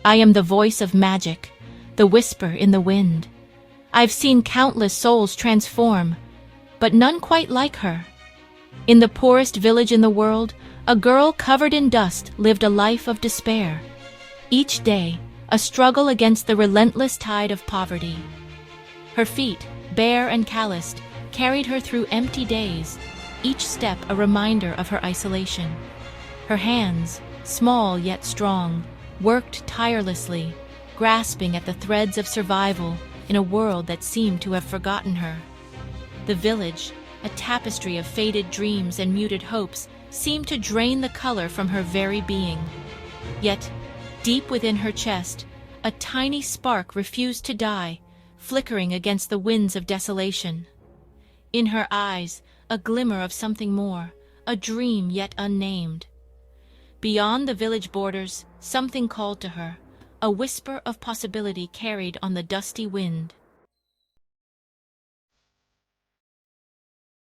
I am the voice of magic, the whisper in the wind. I've seen countless souls transform, but none quite like her. In the poorest village in the world, a girl covered in dust lived a life of despair. Each day, a struggle against the relentless tide of poverty. Her feet, bare and calloused, carried her through empty days, each step a reminder of her isolation. Her hands, small yet strong, worked tirelessly, grasping at the threads of survival in a world that seemed to have forgotten her. The village, a tapestry of faded dreams and muted hopes, seemed to drain the color from her very being. Yet, deep within her chest, a tiny spark refused to die, flickering against the winds of desolation. In her eyes, a glimmer of something more, a dream yet unnamed. Beyond the village borders, something called to her, a whisper of possibility carried on the dusty wind.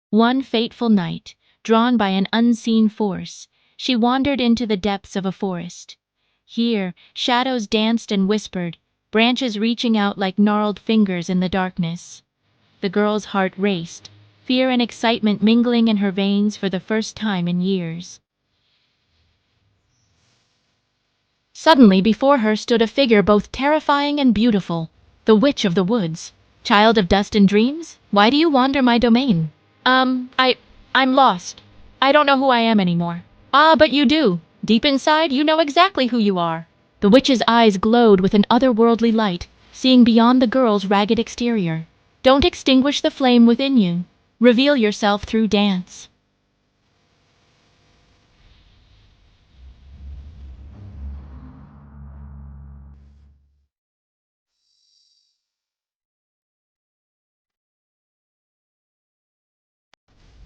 One fateful night, drawn by an unseen force, she wandered into the depths of a forest. Here, shadows danced and whispered, branches reaching out like gnarled fingers in the darkness. The girl's heart raced, fear and excitement mingling in her veins for the first time in years. Suddenly before her stood a figure both terrifying and beautiful, the Witch of the Woods. Child of dust and dreams, why do you wander my domain? I'm lost. I don't know who I am anymore. Ah, but you do. Deep inside, you know exactly who you are. The witch's eyes glowed with an otherworldly light, seeing beyond the girl's ragged exterior. Don't extinguish the flame within you. Reveal yourself through dance.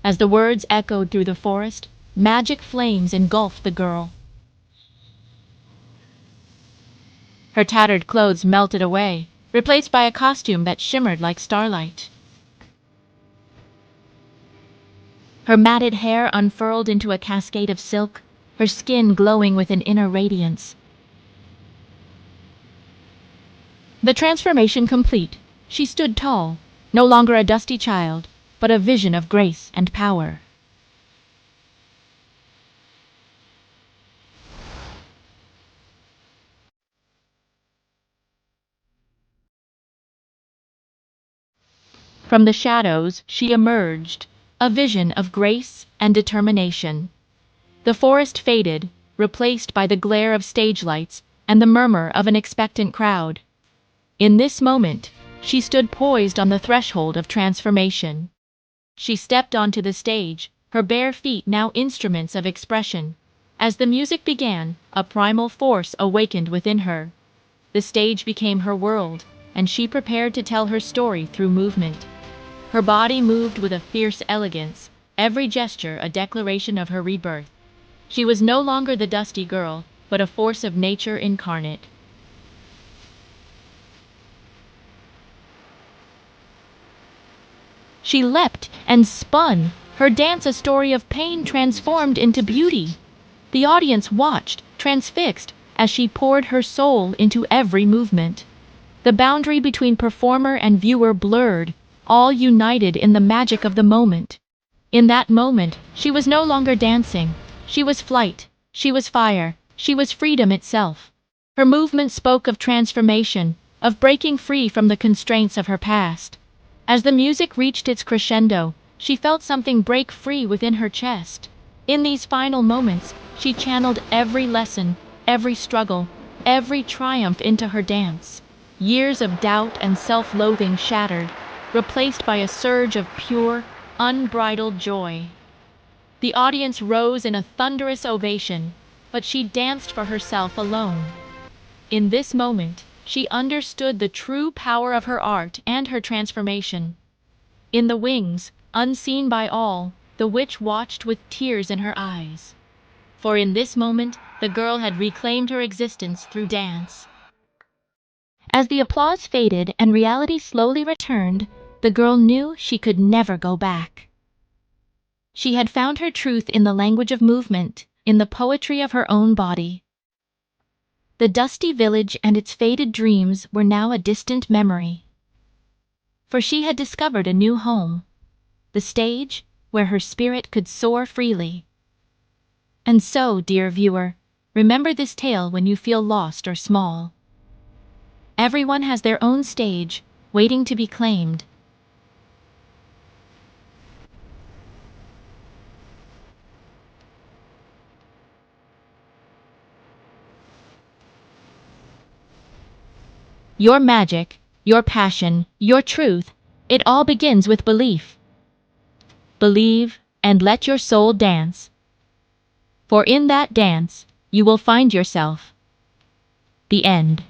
As the words echoed through the forest, magic flames engulfed the girl. Her tattered clothes melted away, replaced by a costume that shimmered like starlight. Her matted hair unfurled into a cascade of silk, her skin glowing with an inner radiance. The transformation complete, she stood tall, no longer a dusty child, but a vision of grace and power. From the shadows she emerged, a vision of grace and determination. The forest faded, replaced by the glare of stage lights and the murmur of an expectant crowd. In this moment, she stood poised on the threshold of transformation. She stepped onto the stage, her bare feet now instruments of expression. As the music began, a primal force awakened within her. The stage became her world, and she prepared to tell her story through movement. Her body moved with a fierce elegance, every gesture a declaration of her rebirth. She was no longer the dusty girl, but a force of nature incarnate. She leapt and spun, her dance a story of pain transformed into beauty. The audience watched, transfixed, as she poured her soul into every movement. The boundary between performer and viewer blurred, all united in the magic of the moment. In that moment, she was no longer dancing. She was flight, she was fire, she was freedom itself. Her movement spoke of transformation, of breaking free from the constraints of her past. As the music reached its crescendo, she felt something break free within her chest. In these final moments, she channeled every lesson, every struggle, every triumph into her dance. Years of doubt and self-loathing shattered, replaced by a surge of pure, unbridled joy. The audience rose in a thunderous ovation, but she danced for herself alone. In this moment, she understood the true power of her art and her transformation. In the wings, unseen by all, the witch watched with tears in her eyes. For in this moment, the girl had reclaimed her existence through dance. As the applause faded and reality slowly returned, the girl knew she could never go back. She had found her truth in the language of movement, in the poetry of her own body. The dusty village and its faded dreams were now a distant memory. For she had discovered a new home, the stage, where her spirit could soar freely. And so, dear viewer, remember this tale when you feel lost or small. Everyone has their own stage, waiting to be claimed. Your magic, your passion, your truth, it all begins with belief. Believe, and let your soul dance. For in that dance, you will find yourself. The end.